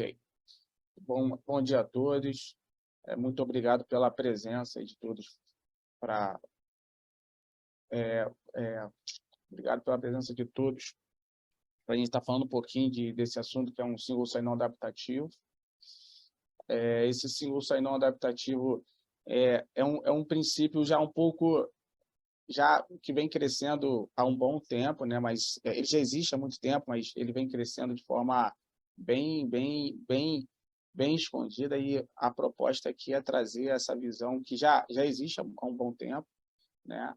Ok. Bom dia a todos. Muito obrigado pela presença de todos. Obrigado pela presença de todos. Para a gente estar falando um pouquinho desse assunto, que é um single sign-on adaptativo. Esse single sign-on adaptativo é um princípio já um pouco que vem crescendo há um bom tempo, né? Mas ele já existe há muito tempo, mas ele vem crescendo de forma bem escondida, e a proposta aqui é trazer essa visão que já existe há um bom tempo, né?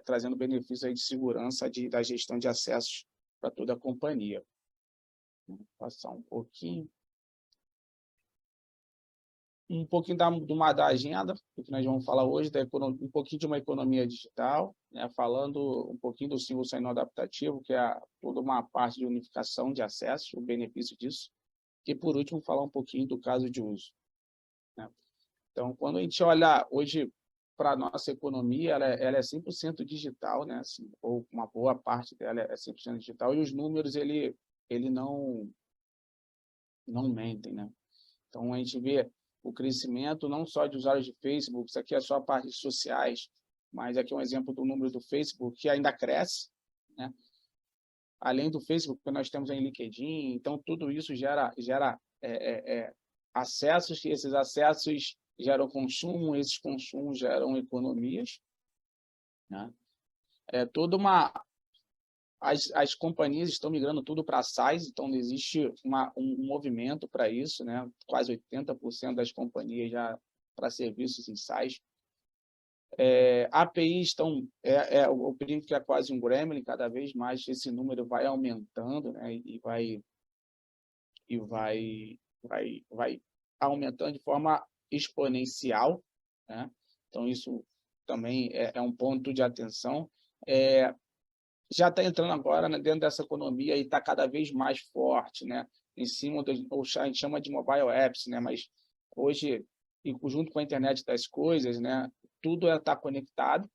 Trazendo benefícios aí de segurança da gestão de acessos para toda a companhia. Vou passar um pouquinho da agenda, do que nós vamos falar hoje, um pouquinho de uma economia digital, né? Falando um pouquinho do single sign-on adaptativo, que é toda uma parte de unificação de acessos, o benefício disso, e, por último, falar um pouquinho do caso de uso, né? Então, quando a gente olha hoje para a nossa economia, ela é 100% digital, né? Assim, ou uma boa parte dela é 100% digital, e os números ele não mentem, né? Então, a gente vê o crescimento não só de usuários de Facebook, isso aqui é só a parte de sociais, mas aqui é um exemplo do número do Facebook, que ainda cresce, né? Além do Facebook, nós temos em LinkedIn, então tudo isso gera acessos, e esses acessos geram consumo, esses consumos geram economias, né? As companhias estão migrando tudo para SaaS, então existe um movimento para isso, né? Quase 80% das companhias já para serviços em SaaS. APIs estão, o período que é quase um gremlin, cada vez mais esse número vai aumentando, né? E vai aumentando de forma exponencial, né? Então isso também é um ponto de atenção. Já está entrando agora, né, dentro dessa economia, e está cada vez mais forte, né? Em cima a gente chama de mobile apps, né? Mas hoje, e junto com a internet das coisas, né, tudo está conectado,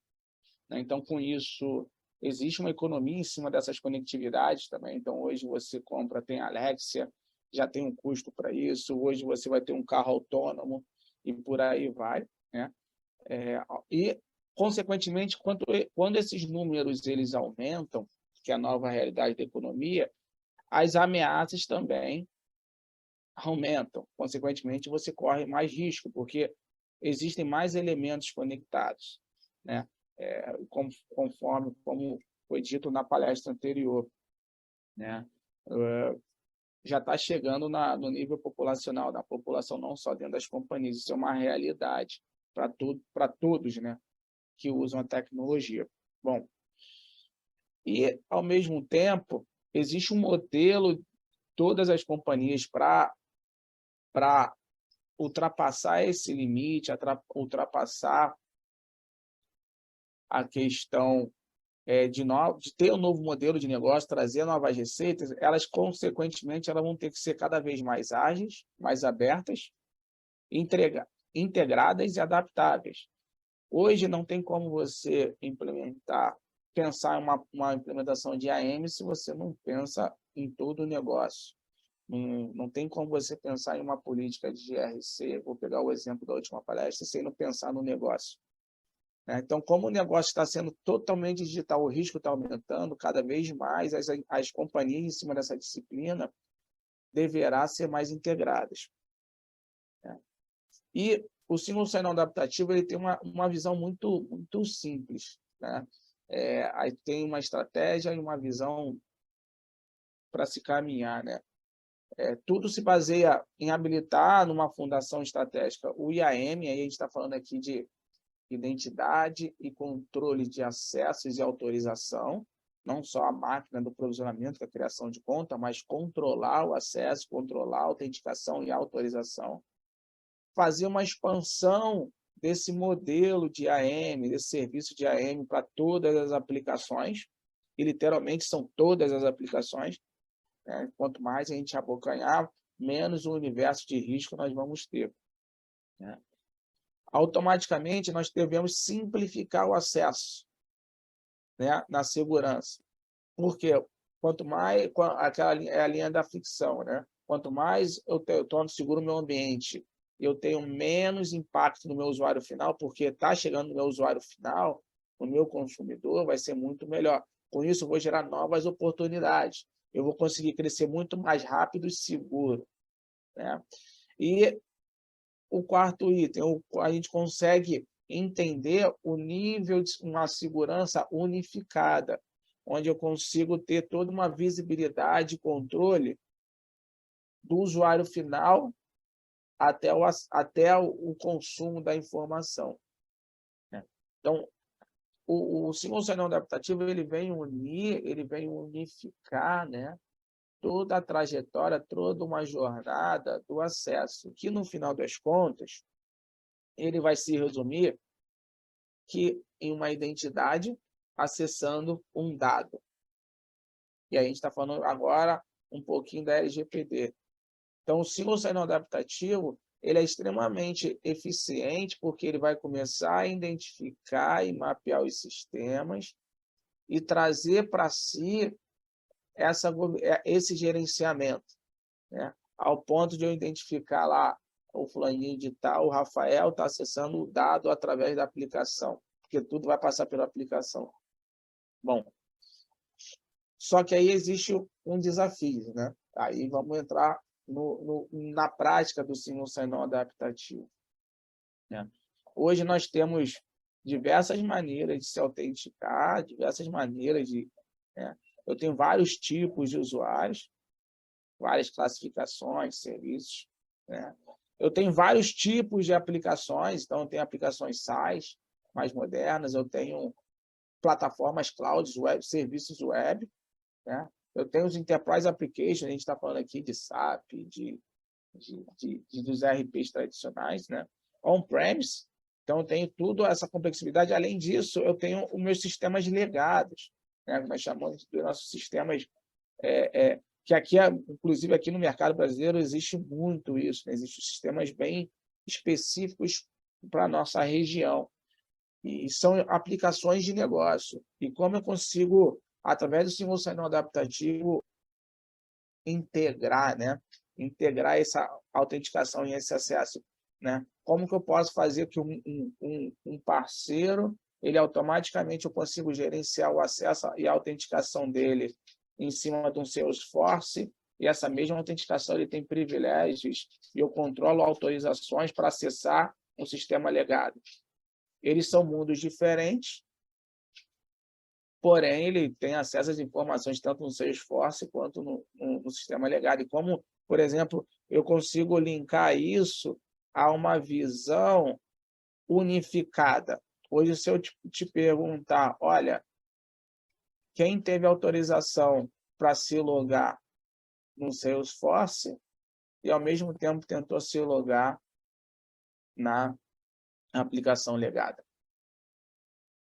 né? Então, com isso, existe uma economia em cima dessas conectividades também. Então, hoje você tem Alexia, já tem um custo para isso. Hoje você vai ter um carro autônomo e por aí vai, né? E, consequentemente, quando esses números eles aumentam, que é a nova realidade da economia, as ameaças também aumentam. Consequentemente, você corre mais risco, porque existem mais elementos conectados, né? Conforme como foi dito na palestra anterior, né? Já está chegando no nível populacional, da população, não só dentro das companhias. Isso é uma realidade para todos, né, que usam a tecnologia. Bom, e, ao mesmo tempo, existe um modelo, todas as companhias, para ultrapassar esse limite, ultrapassar a questão de ter um novo modelo de negócio, trazer novas receitas. Elas, consequentemente, vão ter que ser cada vez mais ágeis, mais abertas, integradas e adaptáveis. Hoje não tem como você pensar em uma implementação de IAM se você não pensa em todo o negócio. Não tem como você pensar em uma política de GRC, vou pegar o exemplo da última palestra, sem não pensar no negócio. Então, como o negócio está sendo totalmente digital, o risco está aumentando cada vez mais, as companhias em cima dessa disciplina deverá ser mais integradas. E o single sign-on adaptativo ele tem uma visão muito, muito simples, né? Aí tem uma estratégia e uma visão para se caminhar, né? Tudo se baseia em habilitar numa fundação estratégica o IAM, aí a gente está falando aqui de identidade e controle de acessos e autorização, não só a máquina do provisionamento, que é a criação de conta, mas controlar o acesso, controlar a autenticação e a autorização. Fazer uma expansão desse modelo de IAM, desse serviço de IAM para todas as aplicações, e literalmente são todas as aplicações, né? Quanto mais a gente abocanhar, menos o universo de risco nós vamos ter, né? Automaticamente, nós devemos simplificar o acesso, né, na segurança. Porque quanto mais, aquela é a linha da ficção, né? Quanto mais eu torno seguro o meu ambiente, eu tenho menos impacto no meu usuário final, porque está chegando no meu usuário final, o meu consumidor vai ser muito melhor. Com isso, eu vou gerar novas oportunidades. Eu vou conseguir crescer muito mais rápido e seguro, né? E o quarto item, a gente consegue entender o nível de uma segurança unificada, onde eu consigo ter toda uma visibilidade e controle do usuário final até o consumo da informação, né? Então, o single sign-on adaptativo ele vem unificar, né, toda a trajetória, toda uma jornada do acesso, que no final das contas ele vai se resumir que em uma identidade acessando um dado. E aí a gente está falando agora um pouquinho da LGPD. Então, o single sign-on adaptativo ele é extremamente eficiente porque ele vai começar a identificar e mapear os sistemas e trazer para si esse gerenciamento, né? Ao ponto de eu identificar lá o fulaninho de tal, o Rafael está acessando o dado através da aplicação, porque tudo vai passar pela aplicação. Bom, só que aí existe um desafio, né? Aí vamos entrar na prática do single sign-on adaptativo, né? Hoje nós temos diversas maneiras de se autenticar, diversas maneiras de... né? Eu tenho vários tipos de usuários, várias classificações, serviços, né? Eu tenho vários tipos de aplicações, então eu tenho aplicações SaaS mais modernas, eu tenho plataformas cloud, web, serviços web, né? Eu tenho os Enterprise Applications, a gente está falando aqui de SAP, dos ERPs tradicionais, né? On-premise, então eu tenho tudo essa complexidade. Além disso, eu tenho os meus sistemas legados, né? Nós chamamos de nossos sistemas, que aqui, inclusive aqui no mercado brasileiro, existe muito isso, né? Existem sistemas bem específicos para a nossa região, e são aplicações de negócio. E como eu consigo, através do single sign-on adaptativo, integrar, né? Integrar essa autenticação e esse acesso, né? Como que eu posso fazer que um parceiro, ele automaticamente eu consigo gerenciar o acesso e a autenticação dele em cima de um Salesforce, e essa mesma autenticação ele tem privilégios, e eu controlo autorizações para acessar um sistema legado. Eles são mundos diferentes, porém, ele tem acesso às informações tanto no Salesforce quanto no sistema legado. E como, por exemplo, eu consigo linkar isso a uma visão unificada. Hoje, se eu te perguntar, olha, quem teve autorização para se logar no Salesforce e, ao mesmo tempo, tentou se logar na aplicação legada?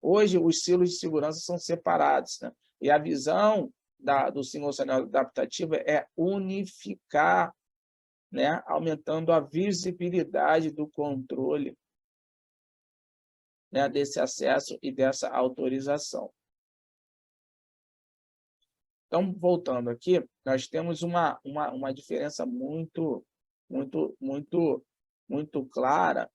Hoje, os silos de segurança são separados, né? E a visão do single sign-on adaptativo é unificar, né? Aumentando a visibilidade do controle, né? Desse acesso e dessa autorização. Então, voltando aqui, nós temos uma diferença muito clara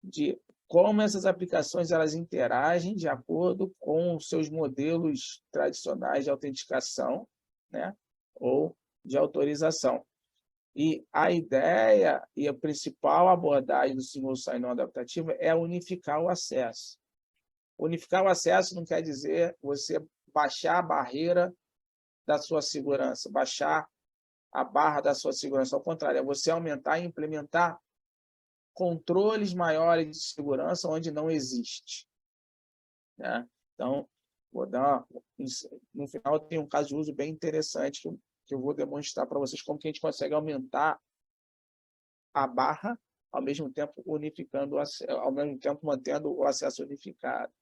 de como essas aplicações elas interagem de acordo com os seus modelos tradicionais de autenticação, né, ou de autorização. E a ideia e a principal abordagem do single sign-on adaptativo é unificar o acesso. Unificar o acesso não quer dizer você baixar a barreira da sua segurança, baixar a barra da sua segurança. Ao contrário, é você aumentar e implementar controles maiores de segurança onde não existe, né? Então, vou dar no final tem um caso de uso bem interessante que eu vou demonstrar para vocês como que a gente consegue aumentar a barra ao mesmo tempo unificando ao mesmo tempo mantendo o acesso unificado,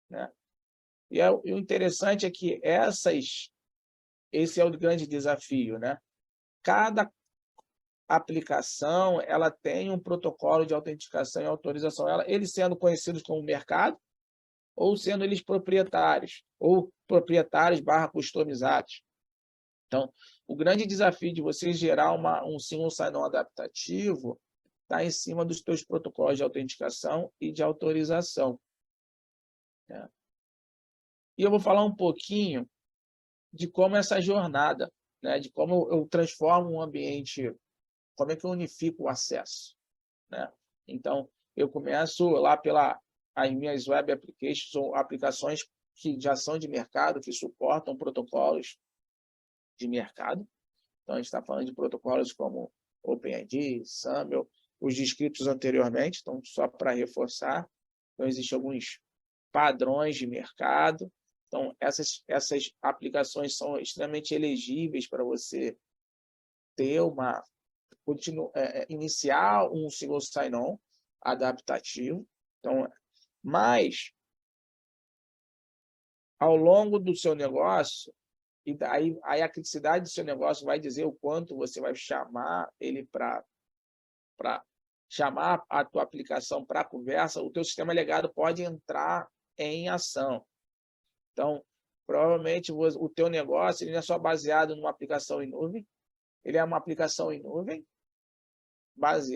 né? E o interessante é que esse é o grande desafio, né? Cada aplicação ela tem um protocolo de autenticação e autorização, eles sendo conhecidos como mercado, ou sendo eles proprietários, ou proprietários / customizados. Então, o grande desafio de você gerar um single sign-on adaptativo está em cima dos seus protocolos de autenticação e de autorização, né? E eu vou falar um pouquinho de como essa jornada, né, de como eu transformo um ambiente, como é que eu unifico o acesso, né? Então, eu começo lá as minhas web applications ou aplicações que já são de mercado, que suportam protocolos de mercado. Então, a gente está falando de protocolos como OpenID, SAML, os descritos anteriormente, então, só para reforçar. Então, existem alguns padrões de mercado. Então, essas aplicações são extremamente elegíveis para você ter iniciar um single sign-on adaptativo. Então, mas, ao longo do seu negócio, e aí a criticidade do seu negócio vai dizer o quanto você vai chamar ele para chamar a tua aplicação para conversa, o teu sistema legado pode entrar em ação. Então, provavelmente o teu negócio ele não é só baseado numa aplicação em nuvem, ele é uma aplicação em nuvem, mais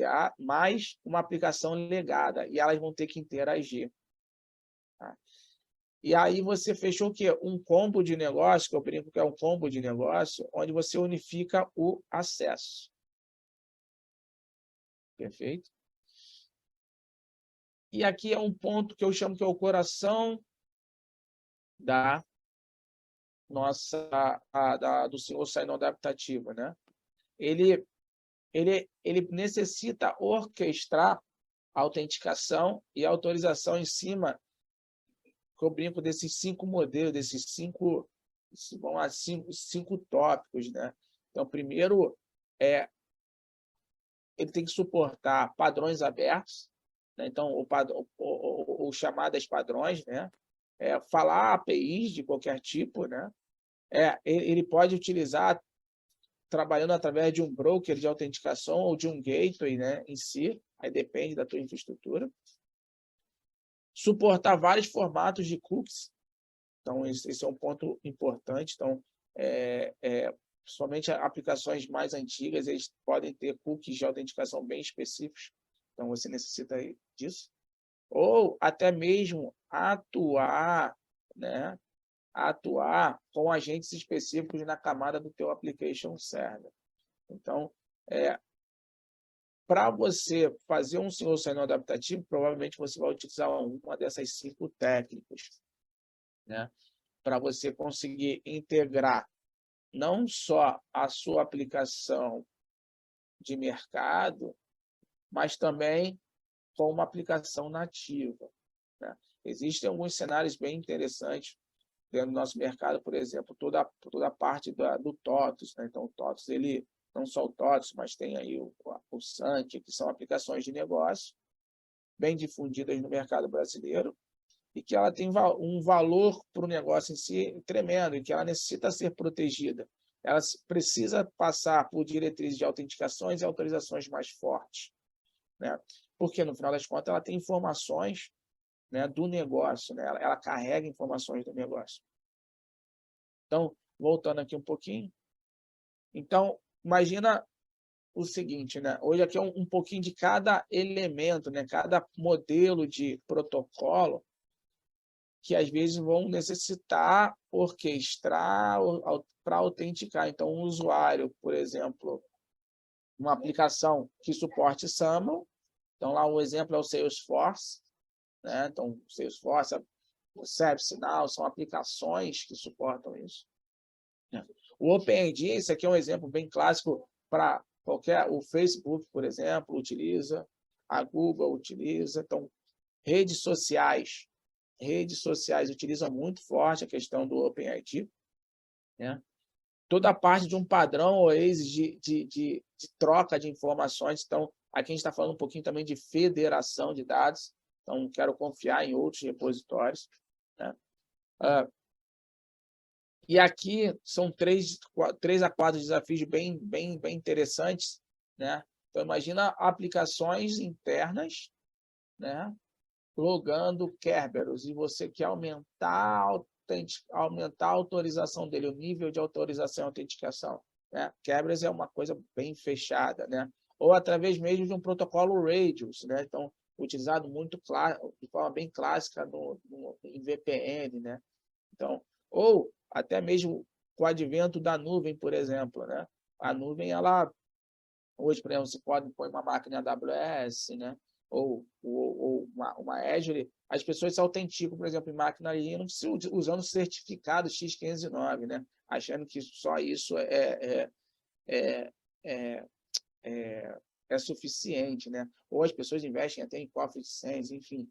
uma aplicação legada, e elas vão ter que interagir. Tá? E aí você fechou o quê? Um combo de negócio, que eu brinco que é um combo de negócio, onde você unifica o acesso. Perfeito? E aqui é um ponto que eu chamo que é o coração da do single sign-on adaptativo, né? Ele necessita orquestrar a autenticação e a autorização em cima, que eu brinco desses 5 modelos, desses 5 tópicos, né? Então, primeiro, ele tem que suportar padrões abertos, né? Então, o chamadas padrões, né? Falar APIs de qualquer tipo, né? Ele pode utilizar trabalhando através de um broker de autenticação ou de um gateway, né, em si, aí depende da tua infraestrutura. Suportar vários formatos de cookies, então esse é um ponto importante. Então, principalmente aplicações mais antigas, eles podem ter cookies de autenticação bem específicos, então você necessita disso. Ou até mesmo atuar, né, com agentes específicos na camada do teu application server. Então, para você fazer um single sign-on adaptativo, provavelmente você vai utilizar uma dessas 5 técnicas, né? Para você conseguir integrar não só a sua aplicação de mercado, mas também com uma aplicação nativa, né? Existem alguns cenários bem interessantes dentro do nosso mercado, por exemplo, toda a parte do TOTOS, né? Então, o TOTOS, ele não só o TOTOS, mas tem aí o Sank, que são aplicações de negócio bem difundidas no mercado brasileiro e que ela tem um valor para o negócio em si tremendo e que ela necessita ser protegida. Ela precisa passar por diretrizes de autenticações e autorizações mais fortes, né? Porque, no final das contas, ela tem informações, né, do negócio, né? Ela carrega informações do negócio. Então, voltando aqui um pouquinho. Então, imagina o seguinte, né? Hoje aqui é um pouquinho de cada elemento, né? Cada modelo de protocolo que às vezes vão necessitar orquestrar para autenticar. Então, um usuário, por exemplo, uma aplicação que suporte SAML, então lá o exemplo é o Salesforce, né? Então, o Salesforce, o ServiceNow, são aplicações que suportam isso. O OpenID, esse aqui é um exemplo bem clássico para o Facebook, por exemplo, utiliza, a Google utiliza. Então, redes sociais utilizam muito forte a questão do OpenID, né? Toda a parte de um padrão OASIS de troca de informações. Então, aqui a gente está falando um pouquinho também de federação de dados. Então, quero confiar em outros repositórios, né? E aqui são 3 a 4 desafios bem interessantes, né? Então, imagina aplicações internas, né, logando Kerberos, e você quer aumentar aumentar a autorização dele, o nível de autorização e autenticação, né? Kerberos é uma coisa bem fechada, né? Ou através mesmo de um protocolo Radius, né? Então, utilizado muito de forma bem clássica em VPN, né? Então, ou até mesmo com o advento da nuvem, por exemplo, né? A nuvem, ela hoje, por exemplo, você pode pôr uma máquina AWS, né? ou uma Azure, as pessoas se autenticam, por exemplo, em máquina Linux usando o certificado X509, né? Achando que só isso é, é suficiente, né? Ou as pessoas investem até em cofre de senhas, enfim.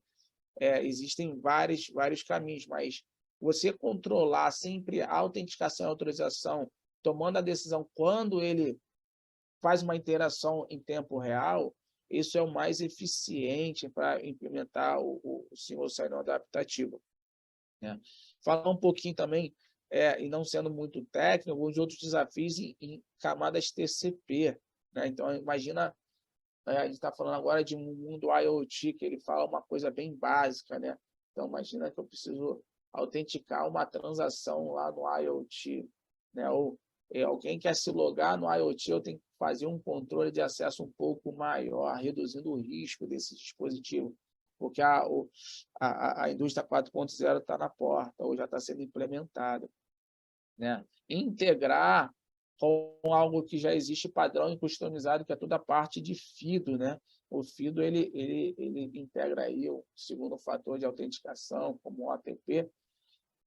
Existem vários caminhos, mas você controlar sempre a autenticação e autorização, tomando a decisão quando ele faz uma interação em tempo real, isso é o mais eficiente para implementar o single sign-on adaptativo, né? Falar um pouquinho também, e não sendo muito técnico, alguns outros desafios em camadas TCP, né? Então, imagina, a gente está falando agora de um mundo IoT, que ele fala uma coisa bem básica, né? Então, imagina que eu preciso autenticar uma transação lá no IoT, né? Ou alguém quer se logar no IoT, eu tenho que fazer um controle de acesso um pouco maior, reduzindo o risco desse dispositivo, porque a indústria 4.0 está na porta, ou já está sendo implementada, né? Integrar com algo que já existe padrão e customizado, que é toda a parte de FIDO, né? O FIDO ele integra aí o segundo fator de autenticação, como o OTP,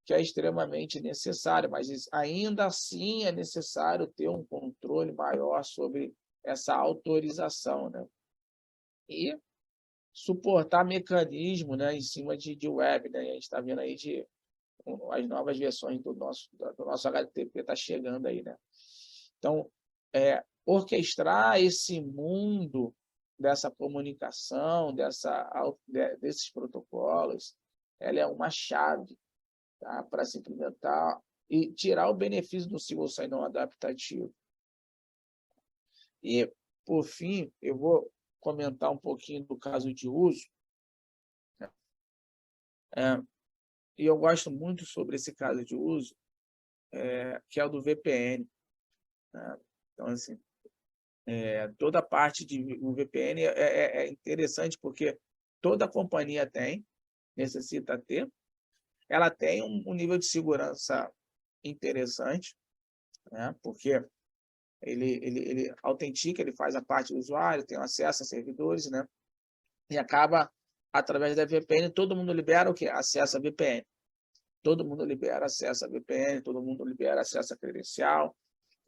que é extremamente necessário, mas ainda assim é necessário ter um controle maior sobre essa autorização, né? E suportar mecanismo, né, em cima de web, né? A gente está vendo aí as novas versões do nosso HTTP está chegando aí, né? Então, orquestrar esse mundo dessa comunicação, desses protocolos, ela é uma chave, tá, para se implementar e tirar o benefício do single sign-on adaptativo. E, por fim, eu vou comentar um pouquinho do caso de uso, né? E eu gosto muito sobre esse caso de uso, que é o do VPN, né? Então, assim, toda a parte de um VPN é interessante porque toda companhia necessita ter, ela tem um nível de segurança interessante, né? Porque ele autentica, ele faz a parte do usuário, tem acesso a servidores, né? E acaba, através da VPN, todo mundo libera o quê? Acesso a VPN. Todo mundo libera acesso a VPN, todo mundo libera acesso a credencial,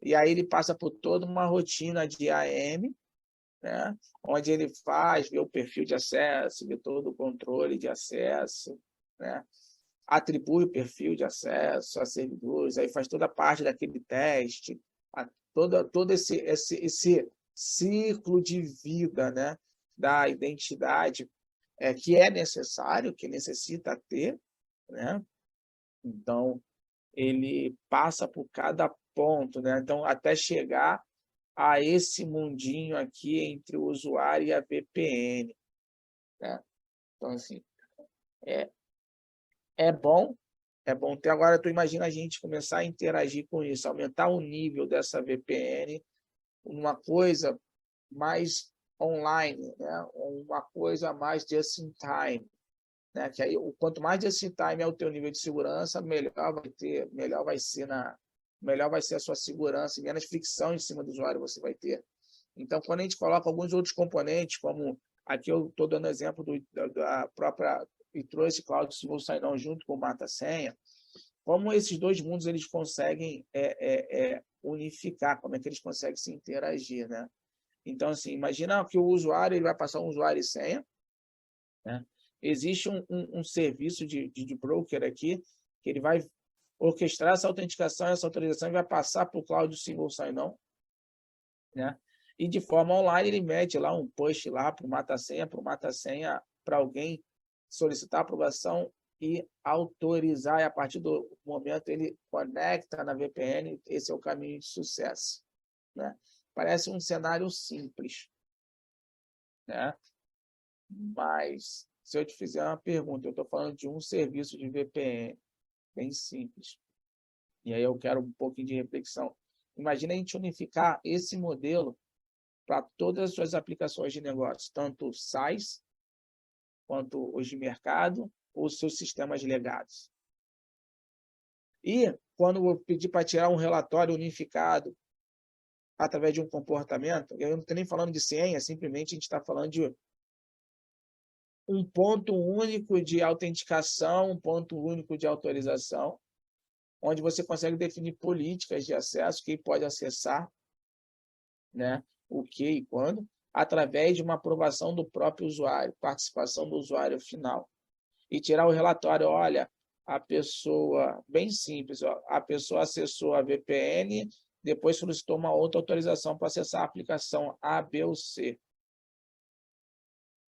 e aí ele passa por toda uma rotina de AM, né? Onde ele vê o perfil de acesso, vê todo o controle de acesso, né? Atribui o perfil de acesso a servidores, aí faz toda a parte daquele teste, todo esse ciclo de vida, né, da identidade, que é necessário, que necessita ter, né? Então, ele passa por cada ponto, né? Então, até chegar a esse mundinho aqui entre o usuário e a VPN, né? Então, assim, é, é bom, é bom ter. Agora, tu imagina a gente começar a interagir com isso, aumentar o nível dessa VPN, uma coisa mais online, né? Uma coisa mais just in time, né? Que aí, quanto mais just in time é o teu nível de segurança, melhor vai ser a sua segurança, e menos fricção em cima do usuário você vai ter. Então, quando a gente coloca alguns outros componentes, como aqui eu estou dando exemplo da própria Trust Cloud Single Sign-On junto com o Mata-Senha, como esses dois mundos eles conseguem unificar, como é que eles conseguem se interagir, né? Então, assim, imagina que o usuário ele vai passar um usuário e senha, né? Existe um serviço de broker aqui, que ele vai orquestrar essa autenticação, essa autorização, e vai passar para o Cloud Single Sign-On, né? E de forma online ele mete lá um push lá para o Mata-Senha, para alguém solicitar aprovação e autorizar, e a partir do momento ele conecta na VPN, esse é o caminho de sucesso, né? Parece um cenário simples, né? Mas se eu te fizer uma pergunta, eu estou falando de um serviço de VPN, bem simples. E aí eu quero um pouquinho de reflexão. Imagina a gente unificar esse modelo para todas as suas aplicações de negócio, tanto SaaS, quanto os de mercado, ou os seus sistemas legados. E quando eu pedir para tirar um relatório unificado através de um comportamento, eu não estou nem falando de senha, simplesmente a gente está falando de um ponto único de autenticação, um ponto único de autorização, onde você consegue definir políticas de acesso, quem pode acessar, né, o que e quando, através de uma aprovação do próprio usuário, participação do usuário final. E tirar o relatório, olha, a pessoa, bem simples, ó, a pessoa acessou a VPN, depois solicitou uma outra autorização para acessar a aplicação A, B ou C.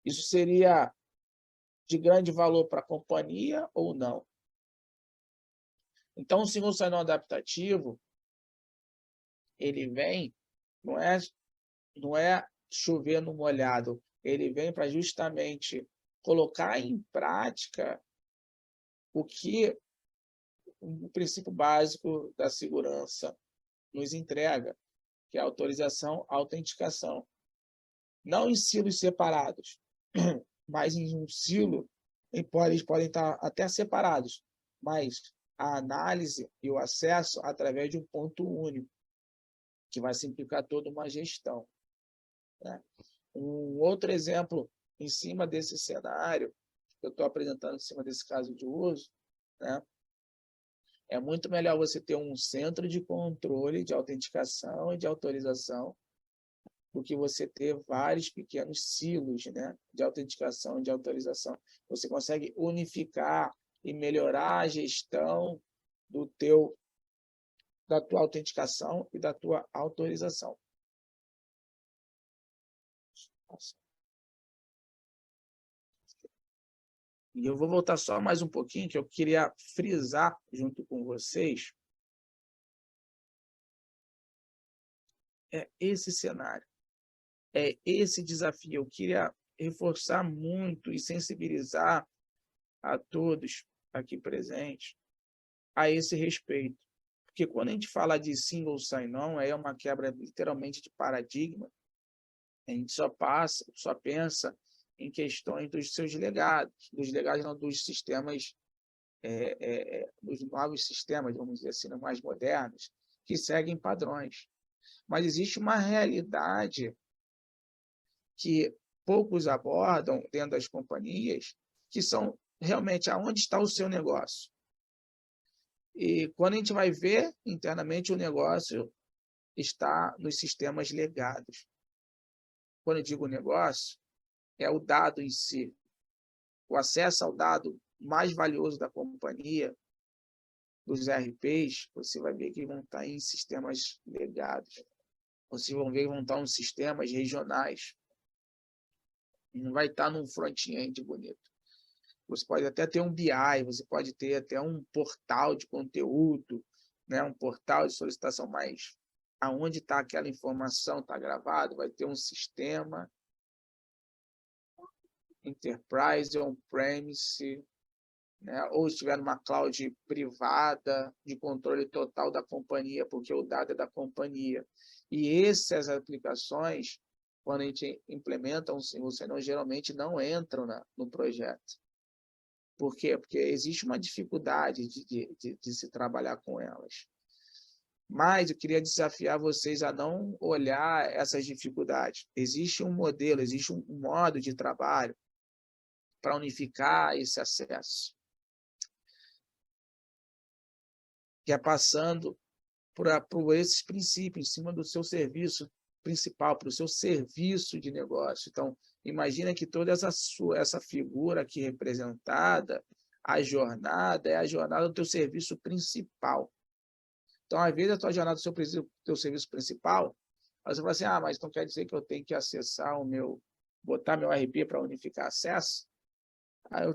Isso seria de grande valor para a companhia ou não? Então, o single sign-on adaptativo, ele vem, não é chover no molhado, ele vem para justamente colocar em prática o que o princípio básico da segurança nos entrega, que é a autorização, a autenticação. Não em silos separados, mas em um silo, eles podem estar até separados, mas a análise e o acesso através de um ponto único, que vai simplificar toda uma gestão, né? Um outro exemplo em cima desse cenário, que eu estou apresentando em cima desse caso de uso, né? É muito melhor você ter um centro de controle de autenticação e de autorização do que você ter vários pequenos silos, né, de autenticação e de autorização. Você consegue unificar e melhorar a gestão da tua autenticação e da tua autorização. E eu vou voltar só mais um pouquinho, que eu queria frisar junto com vocês esse cenário, esse desafio. Eu queria reforçar muito e sensibilizar a todos aqui presentes a esse respeito. Porque quando a gente fala de single sign-on, é uma quebra literalmente de paradigma. A gente só pensa em questões dos seus legados, não, dos sistemas, dos novos sistemas, vamos dizer assim, mais modernos, que seguem padrões. Mas existe uma realidade que poucos abordam dentro das companhias, que são realmente aonde está o seu negócio. E quando a gente vai ver internamente, o negócio está nos sistemas legados. Quando eu digo negócio, é o dado em si. O acesso ao dado mais valioso da companhia, dos RPs, você vai ver que vão estar em sistemas legados. Vocês vão ver que vão estar em sistemas regionais. Não vai estar num front-end bonito. Você pode até ter um BI, você pode ter até um portal de conteúdo, né? Um portal de solicitação, mas aonde está aquela informação, está gravado, vai ter um sistema enterprise on-premise, né? Ou se estiver numa cloud privada, de controle total da companhia, porque o dado é da companhia. E essas aplicações, quando a gente implementa um single sign-on, geralmente não entram no projeto. Por quê? Porque existe uma dificuldade de se trabalhar com elas. Mas eu queria desafiar vocês a não olhar essas dificuldades. Existe um modelo, existe um modo de trabalho para unificar esse acesso, que é passando por esses princípios, em cima do seu serviço principal, para o seu serviço de negócio. Então, imagina que toda essa figura aqui representada, a jornada, é a jornada do teu serviço principal. Então, às vezes, a tua jornada do teu serviço principal, você fala assim, mas então quer dizer que eu tenho que acessar botar meu RP para unificar acesso?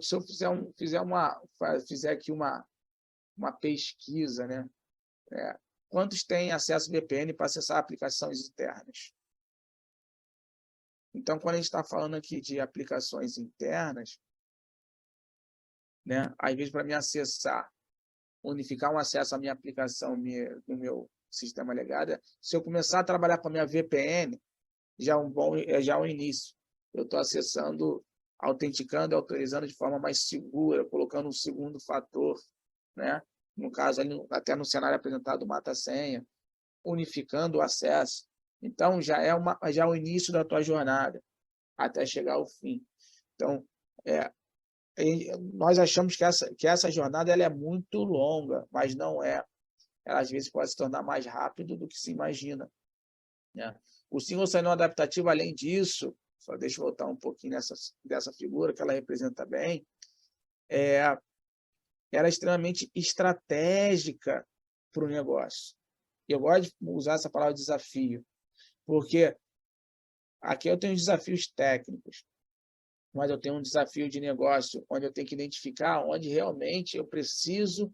Se eu fizer aqui uma pesquisa, né? Quantos têm acesso VPN para acessar aplicações internas? Então, quando a gente está falando aqui de aplicações internas, né, às vezes, para me acessar unificar um acesso à minha aplicação no meu sistema legado. Se eu começar a trabalhar com a minha VPN, já é um início. Eu estou acessando, autenticando, autorizando de forma mais segura, colocando um segundo fator, né? No caso, até no cenário apresentado, mata-senha, unificando o acesso. Então, já é o início da tua jornada, até chegar ao fim. Então, nós achamos que essa jornada ela é muito longa, mas não é. Ela, às vezes, pode se tornar mais rápido do que se imagina, né? O single sign-on adaptativo, além disso, só deixa eu voltar um pouquinho dessa figura, que ela representa bem, ela é extremamente estratégica para o negócio. Eu gosto de usar essa palavra desafio, porque aqui eu tenho desafios técnicos, mas eu tenho um desafio de negócio, onde eu tenho que identificar onde realmente eu preciso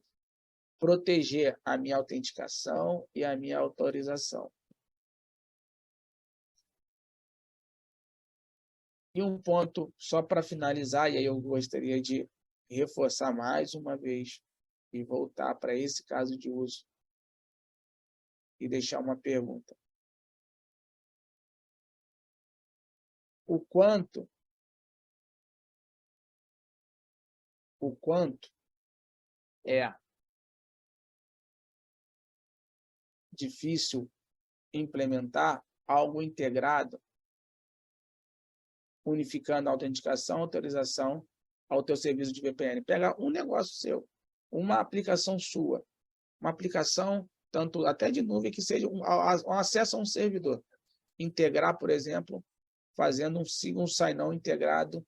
proteger a minha autenticação e a minha autorização. E um ponto, só para finalizar, e aí eu gostaria de reforçar mais uma vez e voltar para esse caso de uso e deixar uma pergunta. O quanto é difícil implementar algo integrado, unificando a autenticação, autorização ao teu serviço de VPN. Pega um negócio seu, uma aplicação sua, uma aplicação tanto até de nuvem que seja um acesso a um servidor. Integrar, por exemplo, fazendo um sign-on integrado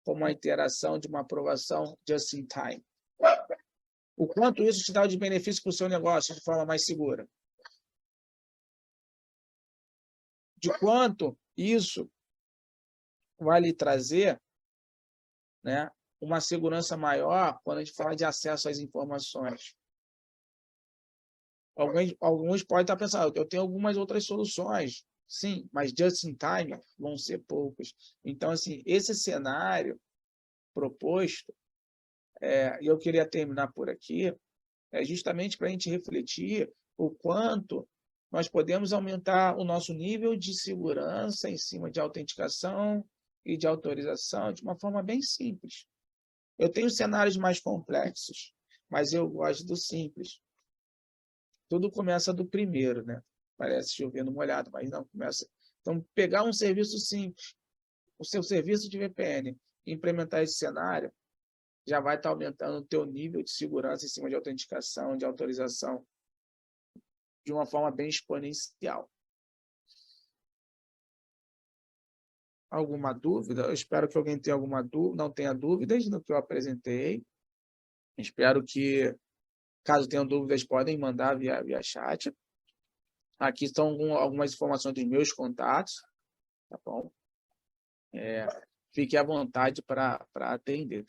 com uma interação de uma aprovação just in time. O quanto isso te dá de benefício para o seu negócio de forma mais segura? De quanto isso vai lhe trazer, né, uma segurança maior quando a gente fala de acesso às informações? Alguns podem estar pensando, eu tenho algumas outras soluções, sim, mas just in time vão ser poucas. Então, assim, esse cenário proposto, e eu queria terminar por aqui, é justamente para a gente refletir o quanto nós podemos aumentar o nosso nível de segurança em cima de autenticação e de autorização de uma forma bem simples. Eu tenho cenários mais complexos, mas eu gosto do simples. Tudo começa do primeiro, né? Parece chover no molhado, mas não começa. Então, pegar um serviço simples, o seu serviço de VPN, e implementar esse cenário, já vai estar aumentando o teu nível de segurança em cima de autenticação, de autorização, de uma forma bem exponencial. Alguma dúvida? Eu espero que alguém tenha alguma dúvida, não tenha dúvidas no que eu apresentei. Espero que, caso tenham dúvidas, podem mandar via chat. Aqui estão algumas informações dos meus contatos, tá bom? Fique à vontade para atender.